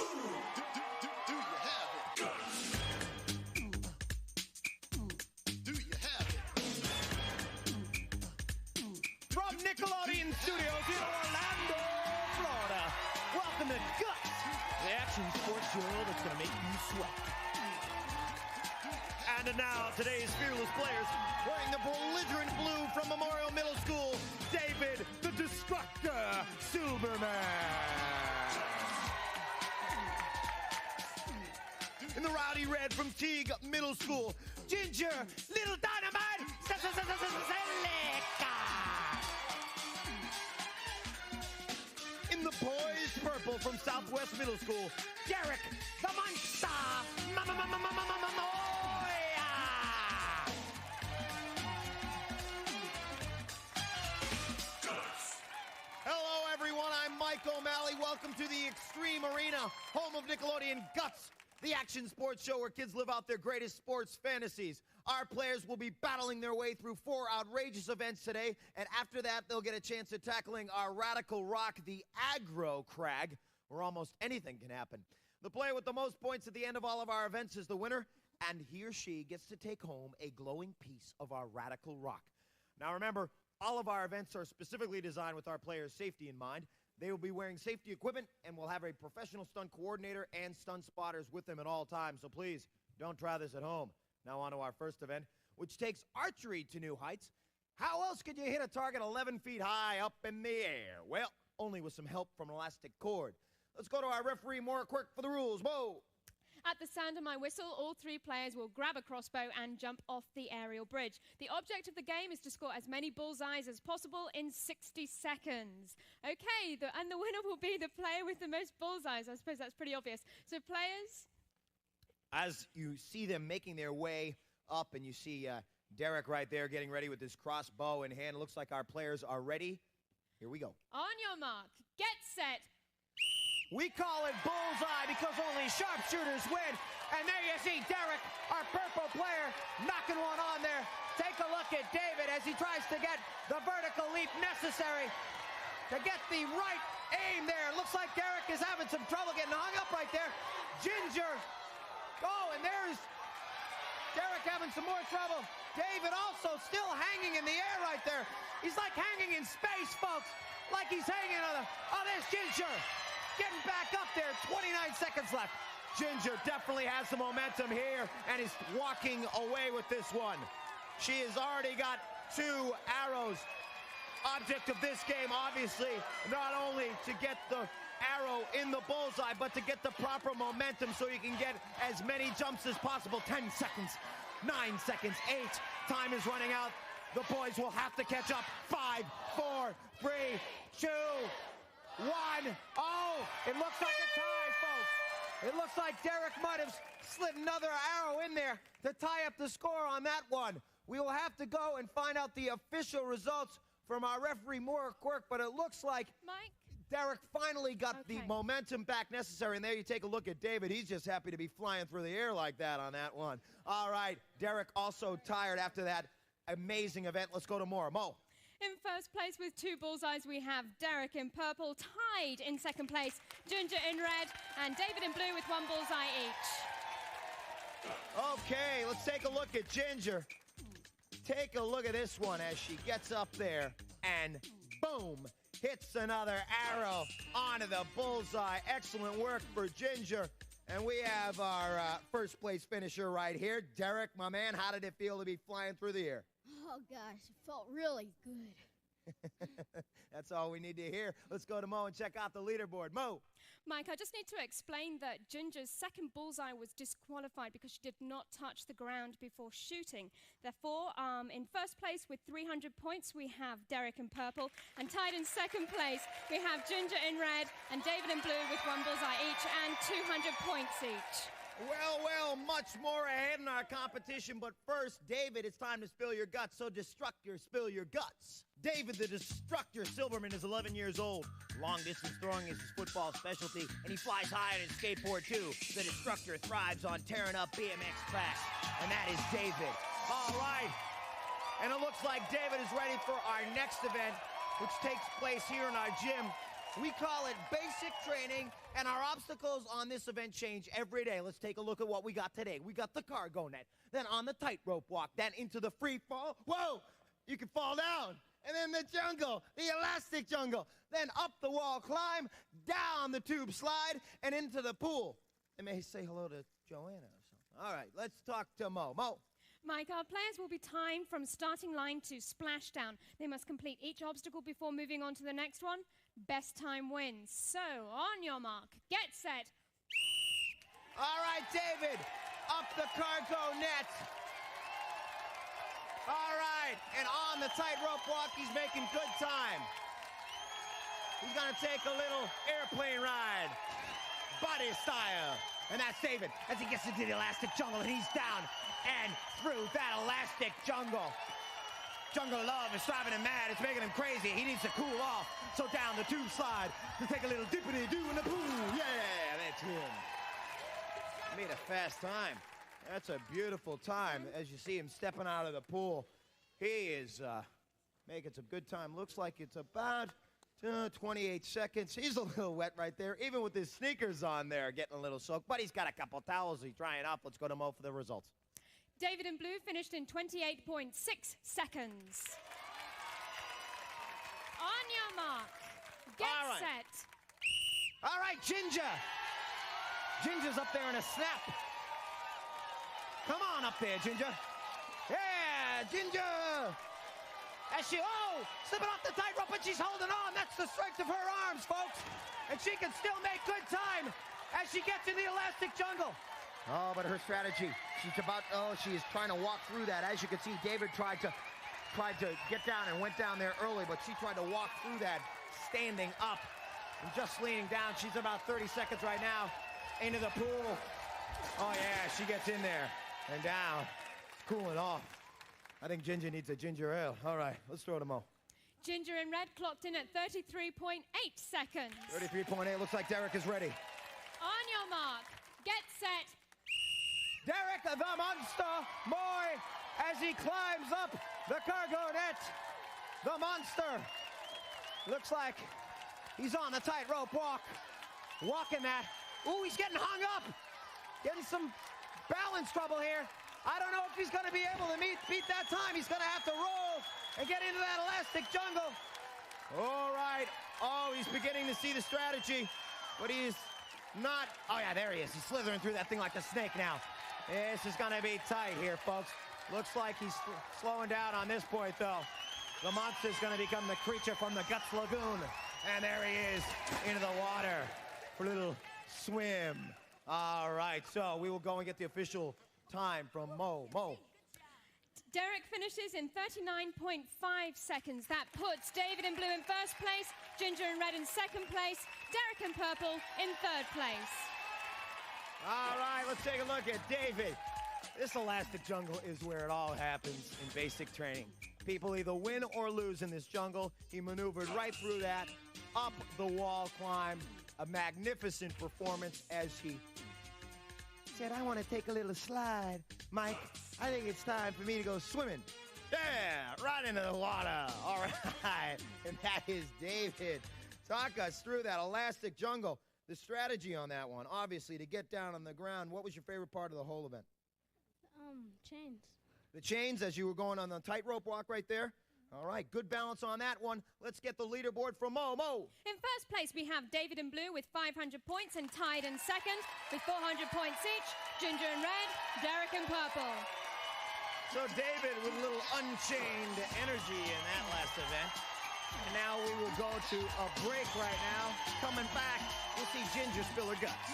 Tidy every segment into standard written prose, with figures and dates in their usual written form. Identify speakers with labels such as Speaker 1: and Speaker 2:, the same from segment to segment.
Speaker 1: Do you have it? Do you have it?
Speaker 2: From Nickelodeon Studios in Orlando, Florida, welcome to Guts, the action sports show that's going to make you sweat. And now, today's fearless players, wearing the belligerent blue from Memorial Middle School, David the Destructor Silverman. In the rowdy red from Teague Middle School, Ginger Little Dynamite Celica. In the poised purple from Southwest Middle School, Derek the Monster Moya. Hello, everyone. I'm Mike O'Malley. Welcome to the Extreme Arena, home of Nickelodeon Guts, the action sports show where kids live out their greatest sports fantasies. Our players will be battling their way through 4 outrageous events today, and after that, they'll get a chance at tackling our radical rock, the aggro crag, where almost anything can happen. The player with the most points at the end of all of our events is the winner, and he or she gets to take home a glowing piece of our radical rock. Now remember, all of our events are specifically designed with our players' safety in mind. They will be wearing safety equipment, and we'll have a professional stunt coordinator and stunt spotters with them at all times. So please, don't try this at home. Now on to our first event, which takes archery to new heights. How else could you hit a target 11 feet high up in the air? Well, only with some help from an elastic cord. Let's go to our referee, Maura Quirk, for the rules. Whoa!
Speaker 3: At the sound of my whistle, all 3 players will grab a crossbow and jump off the aerial bridge. The object of the game is to score as many bullseyes as possible in 60 seconds. Okay, and the winner will be the player with the most bullseyes. I suppose that's pretty obvious. So players?
Speaker 2: As you see them making their way up, and you see Derek right there getting ready with his crossbow in hand, it looks like our players are ready. Here we go.
Speaker 3: On your mark, get set.
Speaker 2: We call it bullseye because only sharpshooters win. And there you see Derek, our purple player, knocking one on there. Take a look at David as he tries to get the vertical leap necessary to get the right aim there. Looks like Derek is having some trouble getting hung up right there. Ginger. Oh, and there's Derek having some more trouble. David also still hanging in the air right there. He's like hanging in space, folks. Like he's hanging on the... Oh, there's Ginger. Getting back up there, 29 seconds left. Ginger definitely has some momentum here and is walking away with this one. She has already got 2 arrows. Object of this game, obviously, not only to get the arrow in the bullseye, but to get the proper momentum so you can get as many jumps as possible. 10 seconds, 9 seconds, 8. Time is running out. The boys will have to catch up. 5, 4, 3, 2, 1. Oh, it looks like a tie, folks. It looks like Derek might have slid another arrow in there to tie up the score on that one. We will have to go and find out the official results from our referee, Maura Quirk, but it looks like
Speaker 3: Mike?
Speaker 2: Derek finally got the momentum back necessary. And there you take a look at David. He's just happy to be flying through the air like that on that one. All right, Derek also tired after that amazing event. Let's go to Maura. Mo.
Speaker 3: In first place with 2 bullseyes, we have Derek in purple, tied in second place, Ginger in red, and David in blue with 1 bullseye each.
Speaker 2: Okay, let's take a look at Ginger. Take a look at this one as she gets up there and boom, hits another arrow onto the bullseye. Excellent work for Ginger. And we have our first place finisher right here. Derek, my man, how did it feel to be flying through the air?
Speaker 4: Oh, gosh, it felt really good.
Speaker 2: That's all we need to hear. Let's go to Mo and check out the leaderboard. Mo.
Speaker 3: Mike, I just need to explain that Ginger's second bullseye was disqualified because she did not touch the ground before shooting. Therefore, in first place with 300 points, we have Derek in purple. And tied in second place, we have Ginger in red and David in blue with 1 bullseye each and 200 points each.
Speaker 2: Well, much more ahead in our competition, but first, David, it's time to spill your guts, so Destructor, spill your guts. David the Destructor Silverman is 11 years old. Long-distance throwing is his football specialty, and he flies high on his skateboard, too. The Destructor thrives on tearing up BMX tracks, and that is David. All right, and it looks like David is ready for our next event, which takes place here in our gym. We call it basic training, and our obstacles on this event change every day. Let's take a look at what we got today. We got the cargo net, then on the tightrope walk, then into the free fall. Whoa, you can fall down. And then the jungle, the elastic jungle. Then up the wall climb, down the tube slide, and into the pool. They may say hello to Joanna or something. All right, let's talk to Mo. Mo.
Speaker 3: Mike, our players will be timed from starting line to splashdown. They must complete each obstacle before moving on to the next one. Best time wins. So, on your mark, get set.
Speaker 2: All right, David, up the cargo net. All right, and on the tightrope walk, he's making good time. He's gonna take a little airplane ride, body style. And that's David as he gets into the elastic jungle, and he's down and through that elastic jungle. Jungle love is driving him mad. It's making him crazy. He needs to cool off. So down the tube slide to take a little dippity-doo in the pool. Yeah, that's him. Made a fast time. That's a beautiful time as you see him stepping out of the pool. He is making some good time. Looks like it's about 28 seconds. He's a little wet right there, even with his sneakers on there, getting a little soaked. But he's got a couple towels. He's drying up. Let's go to Mo for the results.
Speaker 3: David in blue finished in 28.6 seconds. On your mark, get set.
Speaker 2: All right, Ginger. Ginger's up there in a snap. Come on up there, Ginger. Yeah, Ginger. As she, slipping off the tightrope, but she's holding on. That's the strength of her arms, folks. And she can still make good time as she gets in the elastic jungle. Oh, but her strategy, she is trying to walk through that. As you can see, David tried to get down and went down there early, but she tried to walk through that standing up and just leaning down. She's about 30 seconds right now into the pool. Oh, yeah, she gets in there and down, cooling off. I think Ginger needs a ginger ale. All right, let's throw it to Mo.
Speaker 3: Ginger in red clocked in at 33.8 seconds.
Speaker 2: 33.8, looks like Derek is ready.
Speaker 3: On your mark, get set.
Speaker 2: Derek the Monster Moy as he climbs up the cargo net. The Monster. Looks like he's on the tightrope walk. Walking that. Ooh, he's getting hung up. Getting some balance trouble here. I don't know if he's going to be able to beat that time. He's going to have to roll and get into that elastic jungle. All right. Oh, he's beginning to see the strategy, but he's not. Oh, yeah, there he is. He's slithering through that thing like a snake now. This is going to be tight here, folks. Looks like he's slowing down on this point, though. The Monster's going to become the creature from the Guts Lagoon. And there he is into the water for a little swim. All right, so we will go and get the official time from Mo. Mo.
Speaker 3: Derek finishes in 39.5 seconds. That puts David in blue in first place, Ginger in red in second place, Derek in purple in third place.
Speaker 2: All right, let's take a look at David. This elastic jungle is where it all happens in basic training. People either win or lose in this jungle. He maneuvered right through that, up the wall climb. A magnificent performance as he said, I want to take a little slide. Mike, I think it's time for me to go swimming. Yeah, right into the water. All right, and that is David. Talk us through that elastic jungle. The strategy on that one, obviously, to get down on the ground. What was your favorite part of the whole event?
Speaker 4: Chains.
Speaker 2: The chains as you were going on the tightrope walk right there? All right, good balance on that one. Let's get the leaderboard from Mo. Mo.
Speaker 3: In first place, we have David in blue with 500 points and tied in second with 400 points each. Ginger in red, Derek in purple.
Speaker 2: So David with a little unchained energy in that last event. And now we will go to a break right now. Coming back, we'll see Ginger spill her guts.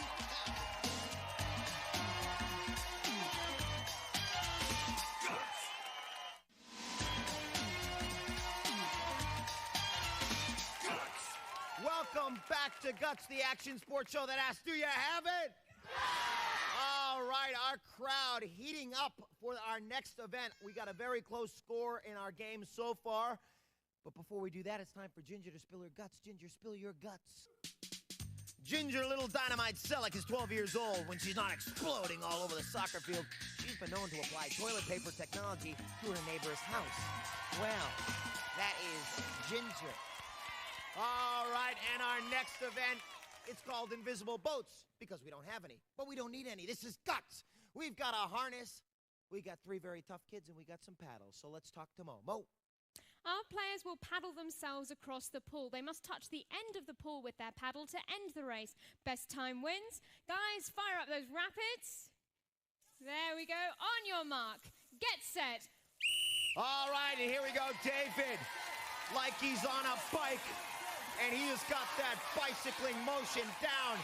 Speaker 2: Welcome back to Guts, the action sports show that asks, do you have it? All right, our crowd heating up for our next event. We got a very close score in our game so far. But before we do that, it's time for Ginger to spill her guts. Ginger, spill your guts. Ginger Little Dynamite Selleck is 12 years old. When she's not exploding all over the soccer field, she's been known to apply toilet paper technology to her neighbor's house. Well, that is Ginger. All right, and our next event, it's called Invisible Boats, because we don't have any. But we don't need any. This is guts. We've got a harness. We got 3 very tough kids, and we got some paddles. So let's talk to Mo. Mo.
Speaker 3: Our players will paddle themselves across the pool. They must touch the end of the pool with their paddle to end the race. Best time wins. Guys, fire up those rapids. There we go. On your mark. Get set.
Speaker 2: All right, and here we go, David. Like he's on a bike, and he has got that bicycling motion down,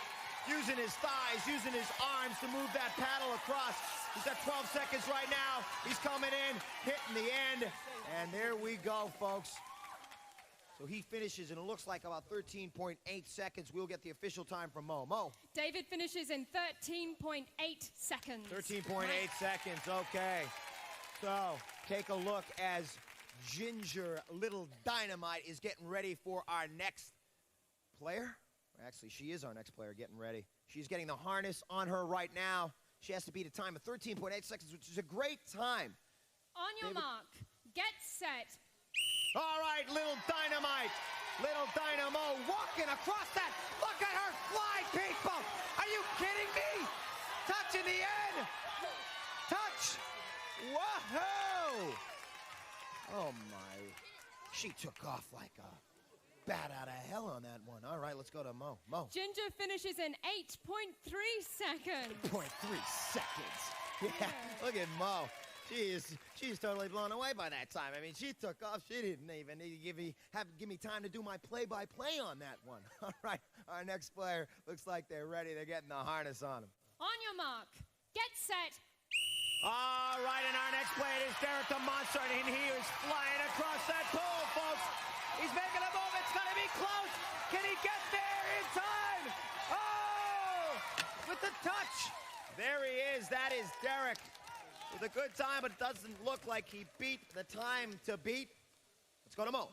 Speaker 2: using his thighs, using his arms to move that paddle across. He's at 12 seconds right now. He's coming in, hitting the end, and there we go, folks. So he finishes, and it looks like about 13.8 seconds. We'll get the official time from Mo. Mo.
Speaker 3: David finishes in 13.8 seconds.
Speaker 2: 13.8 seconds, okay. So take a look as Ginger Little Dynamite is getting ready for our next player. Actually, she is our next player getting ready. She's getting the harness on her right now. She has to beat a time of 13.8 seconds, which is a great time.
Speaker 3: On your mark, get set.
Speaker 2: All right, Little Dynamite. Little Dynamo walking across that. Look at her fly, people. Are you kidding me? Touching the end. Touch. Whoa. Oh, my. She took off like a bat out of hell on that one. All right, let's go to Mo. Mo.
Speaker 3: Ginger finishes in 8.3 seconds.
Speaker 2: 8.3 seconds. Yeah, look at Mo. She's totally blown away by that time. I mean, she took off. She didn't even need to give me time to do my play-by-play on that one. All right, our next player looks like they're ready. They're getting the harness on them.
Speaker 3: On your mark, get set.
Speaker 2: All right, and our next player is Derek the Monster, and he is flying across that pool, folks. He's making a move. It's going to be close. Can he get there in time? Oh, with the touch. There he is. That is Derek with a good time, but it doesn't look like he beat the time to beat. Let's go to Mo.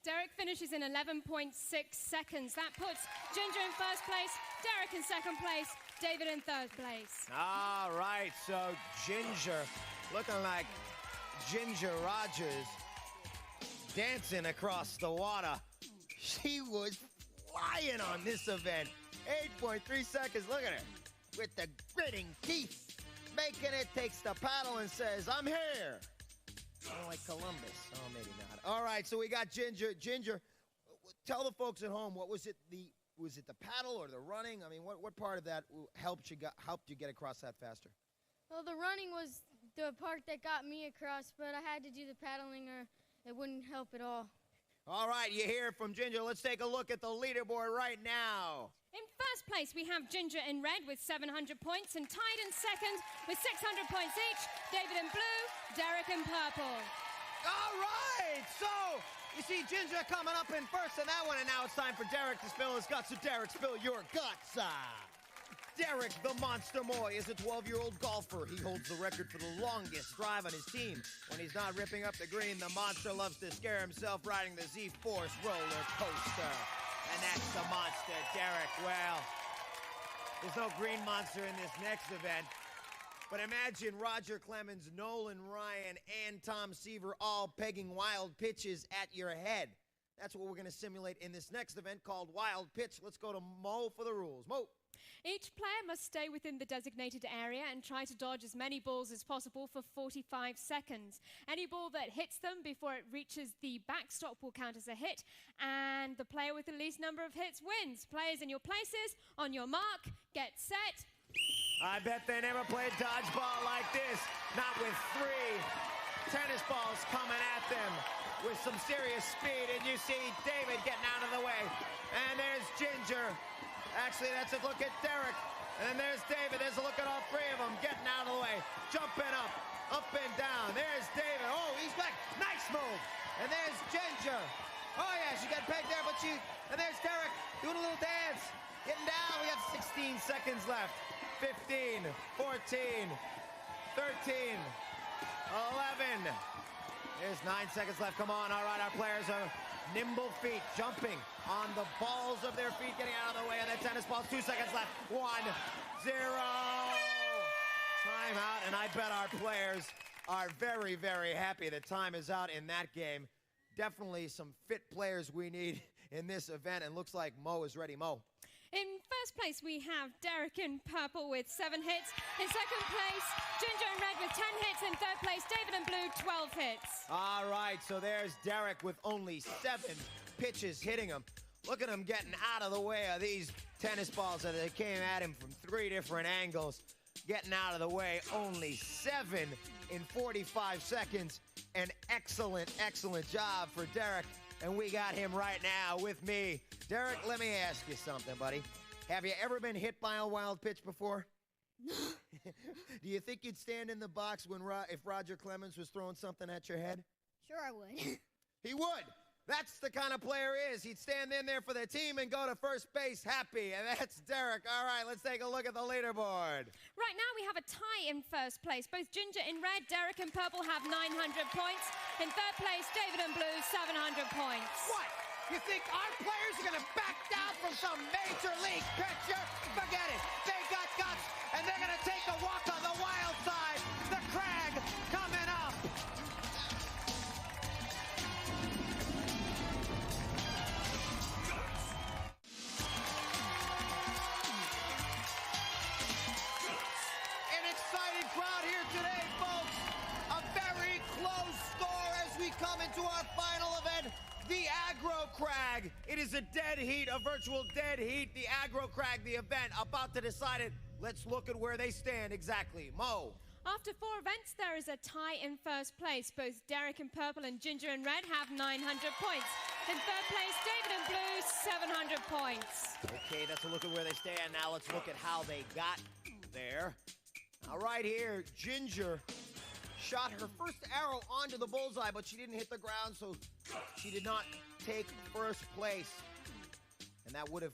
Speaker 3: Derek finishes in 11.6 seconds. That puts Ginger in first place, Derek in second place, David in third place.
Speaker 2: All right, so Ginger looking like Ginger Rogers dancing across the water. She was flying on this event. 8.3 seconds, look at her. With the gritting teeth, making it, takes the paddle and says, I'm here. Kind of like Columbus. Oh, maybe not. All right, so we got Ginger. Ginger, tell the folks at home, was it the paddle or the running? I mean, what part of that helped you get across that faster?
Speaker 4: Well, the running was the part that got me across, but I had to do the paddling or it wouldn't help at all.
Speaker 2: All right, you hear from Ginger. Let's take a look at the leaderboard right now.
Speaker 3: In first place, we have Ginger in red with 700 points, and tied in second with 600 points each, David in blue, Derek in purple.
Speaker 2: All right, so you see Ginger coming up in first in that one, and now it's time for Derek to spill his guts. So Derek, spill your guts. Derek the Monster Moy is a 12-year-old golfer. He holds the record for the longest drive on his team. When he's not ripping up the green, the monster loves to scare himself riding the Z-Force roller coaster. And that's the monster, Derek. Well, there's no green monster in this next event. But imagine Roger Clemens, Nolan Ryan, and Tom Seaver all pegging wild pitches at your head. That's what we're going to simulate in this next event called Wild Pitch. Let's go to Mo for the rules. Mo.
Speaker 3: Each player must stay within the designated area and try to dodge as many balls as possible for 45 seconds. Any ball that hits them before it reaches the backstop will count as a hit, and the player with the least number of hits wins. Players in your places, on your mark, get set.
Speaker 2: I bet they never played dodgeball like this. Not with 3 tennis balls coming at them with some serious speed. And you see David getting out of the way. And there's Ginger. Actually, that's a look at Derek. And there's David. There's a look at all 3 of them getting out of the way. Jumping up and down. There's David. Oh, he's back. Nice move. And there's Ginger. Oh, yeah, she got pegged there, but and there's Derek doing a little dance. Getting down. We have 16 seconds left. 15, 14, 13, 11. There's 9 seconds left. Come on. All right, our players are nimble feet, jumping on the balls of their feet, getting out of the way of the tennis balls. 2 seconds left. 1-0. Timeout, and I bet our players are very, very happy the time is out in that game. Definitely some fit players we need in this event, and looks like Mo is ready. Mo.
Speaker 3: In first place, we have Derek in purple with 7 hits. In second place, Ginger in red with 10 hits. In third place, David in blue, 12 hits.
Speaker 2: All right, so there's Derek with only 7 pitches hitting him. Look at him getting out of the way of these tennis balls that they came at him from 3 different angles. Getting out of the way, only 7 in 45 seconds. An excellent, excellent job for Derek. And we got him right now with me. Derek, let me ask you something, buddy. Have you ever been hit by a wild pitch before? No. Do you think you'd stand in the box when if Roger Clemens was throwing something at your head?
Speaker 4: Sure I would.
Speaker 2: He would. That's the kind of player he is. He'd stand in there for the team and go to first base happy. And that's Derek. All right, let's take a look at the leaderboard.
Speaker 3: Right now we have a tie in first place. Both Ginger in red, Derek in purple have 900 points. In third place, David in blue, 700 points.
Speaker 2: What? You think our players are going to back down from some major league pitcher? Forget it. They got guts, and they're going to take a walk on the wild side. The Crag coming up. An excited crowd here today, folks. A very close score as we come into our final event. The Aggro Crag. It is a dead heat, a virtual dead heat. The Aggro Crag, the event, about to decide it. Let's look at where they stand exactly. Mo.
Speaker 3: After 4 events, there is a tie in first place. Both Derek in purple and Ginger in red have 900 points. In third place, David in blue, 700 points.
Speaker 2: Okay, that's a look at where they stand. Now let's look at how they got there. Now right here, Ginger shot her first arrow onto the bullseye, but she didn't hit the ground, so she did not take first place. And that would have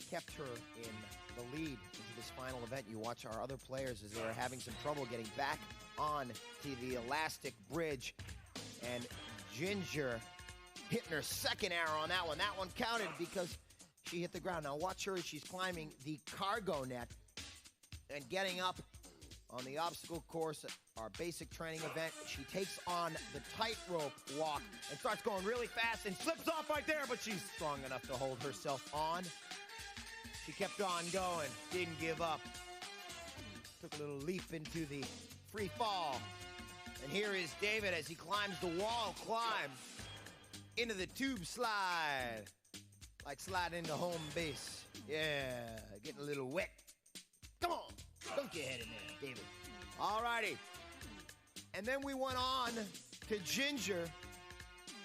Speaker 2: kept her in the lead into this final event. You watch our other players as they are having some trouble getting back on to the elastic bridge. And Ginger hitting her second arrow on that one. That one counted because she hit the ground. Now watch her as she's climbing the cargo net and getting up on the obstacle course, our basic training event. She takes on the tightrope walk and starts going really fast and slips off right there, but she's strong enough to hold herself on. She kept on going, didn't give up. Took a little leap into the free fall. And here is David as he climbs the wall climb into the tube slide. Like sliding into home base. Yeah, getting a little wet. Come on, dunk your head in there, David. All righty. And then we went on to Ginger.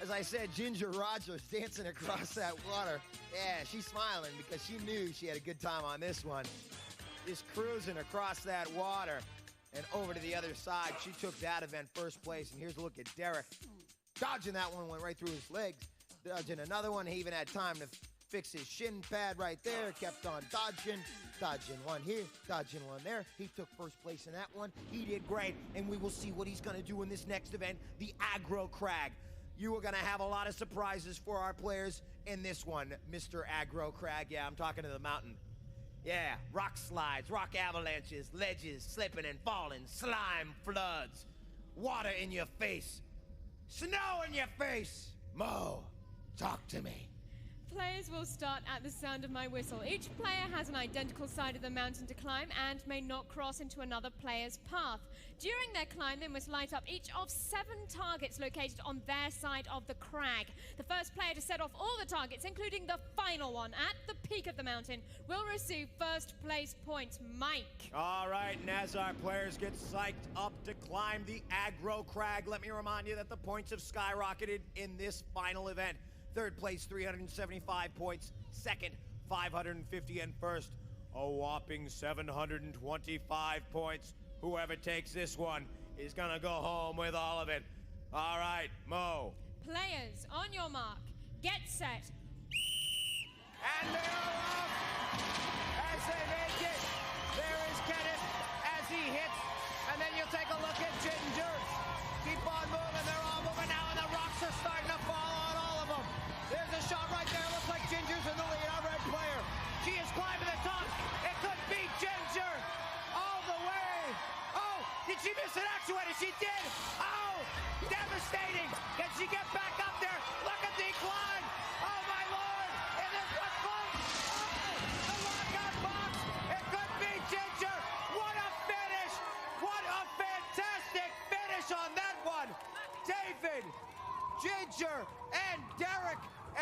Speaker 2: As I said, Ginger Rogers dancing across that water. Yeah, she's smiling because she knew she had a good time on this one. Just cruising across that water and over to the other side. She took that event first place. And here's a look at Derek. Dodging that one, went right through his legs. Dodging another one. He even had time to fix his shin pad right there. Kept on dodging. Dodging one here, dodging one there. He took first place in that one. He did great, and we will see what he's going to do in this next event, the Aggro Crag. You are going to have a lot of surprises for our players in this one, Mr. Aggro Crag. Yeah, I'm talking to the mountain. Yeah, rock slides, rock avalanches, ledges, slipping and falling, slime floods, water in your face, snow in your face. Mo, talk to me.
Speaker 3: Players will start at the sound of my whistle. Each player has an identical side of the mountain to climb and may not cross into another player's path. During their climb, they must light up each of 7 targets located on their side of the crag. The first player to set off all the targets, including the final one at the peak of the mountain, will receive first place points. Mike.
Speaker 2: All right, and as our players get psyched up to climb the Aggro Crag, let me remind you that the points have skyrocketed in this final event. Third place, 375 points. Second, 550. And first, a whopping 725 points. Whoever takes this one is going to go home with all of it. All right, Mo.
Speaker 3: Players, on your mark, get set.
Speaker 2: And they're off as they make it. There is Kenneth as he hits. And then you'll take a look at Ginger. Keep on moving. They're all moving now, and the rocks are starting to fall on all of them. There's a shot right there. Looks like Ginger's in the lead. Our red player. She is climbing the top. It could be Ginger all the way. Oh, did she miss an actuator? She did. Oh, devastating. Can she get back up there? Look at the climb. Oh, my Lord.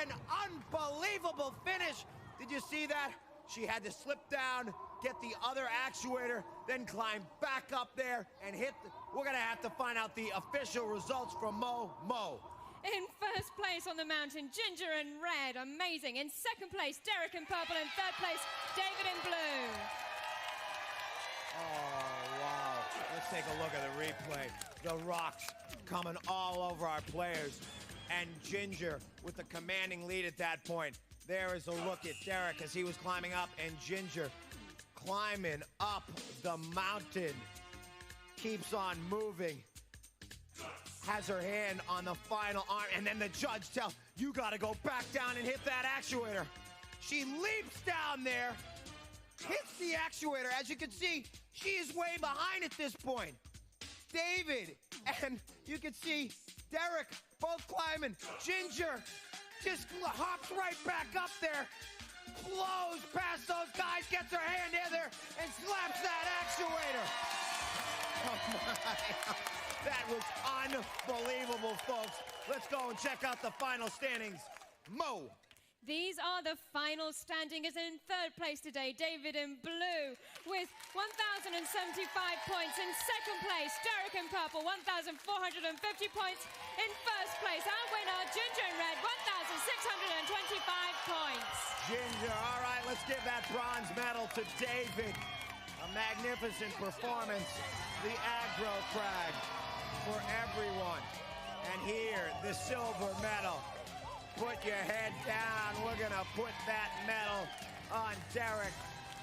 Speaker 2: An unbelievable finish. Did you see that? She had to slip down, get the other actuator, then climb back up there and hit. We're gonna have to find out the official results from Mo.
Speaker 3: In first place on the mountain, Ginger in red, amazing. In second place, Derek in purple. In third place, David in blue.
Speaker 2: Oh, wow. Let's take a look at the replay. The rocks coming all over our players. And Ginger with the commanding lead at that point. There is a look at Derek as he was climbing up, and Ginger climbing up the mountain. Keeps on moving. Has her hand on the final arm, and then the judge tells, you gotta go back down and hit that actuator. She leaps down there, hits the actuator. As you can see, she is way behind at this point. David and you can see Derek both climbing. Ginger just hops right back up there, blows past those guys, gets her hand in there, and slaps that actuator. Oh my. That was unbelievable, folks. Let's go and check out the final standings. Mo.
Speaker 3: These are the final standings. In third place today, David in blue with 1,075 points. In second place, Derek in purple, 1,450 points. In first place, our winner, Ginger in red, 1,625 points.
Speaker 2: Ginger, all right, let's give that bronze medal to David. A magnificent performance. The aggro crag for everyone. And here, the silver medal. Put your head down. We're gonna put that medal on Derek,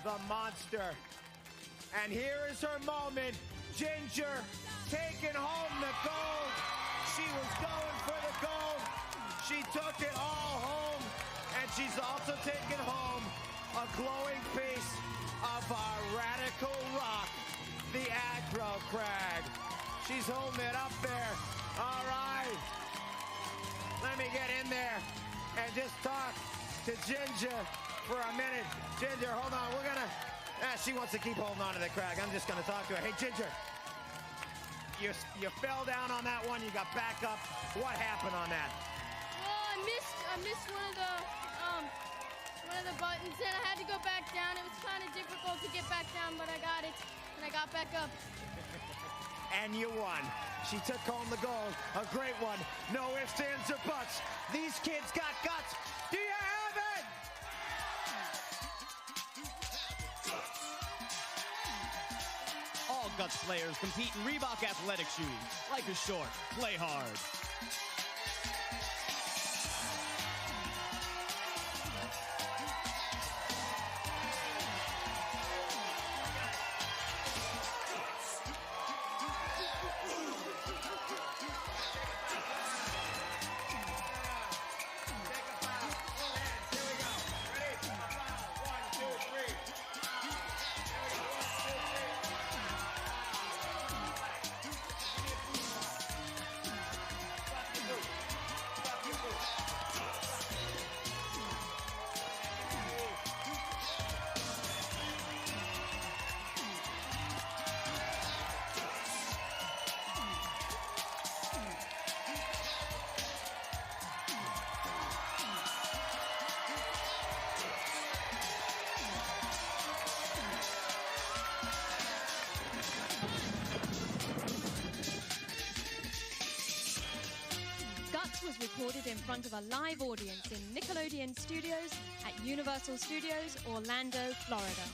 Speaker 2: the monster. And here is her moment. Ginger taking home the gold. She was going for the gold. She took it all home. And she's also taken home a glowing piece of our radical rock, the aggro crag. She's holding it up there. All right. Let me get in there and just talk to Ginger for a minute. Ginger, hold on. We're gonna. She wants to keep holding on to the crag. I'm just gonna talk to her. Hey, Ginger, you fell down on that one. You got back up. What happened on that?
Speaker 4: Well, I missed one of the buttons, and I had to go back down. It was kind of difficult to get back down, but I got it, and I got back up.
Speaker 2: And you won. She took home the gold. A great one. No ifs, ands, or buts. These kids got guts. Do you have it?
Speaker 5: All Guts players compete in Reebok athletic shoes. Life is short. Play hard.
Speaker 3: Was recorded in front of a live audience in Nickelodeon Studios at Universal Studios, Orlando, Florida.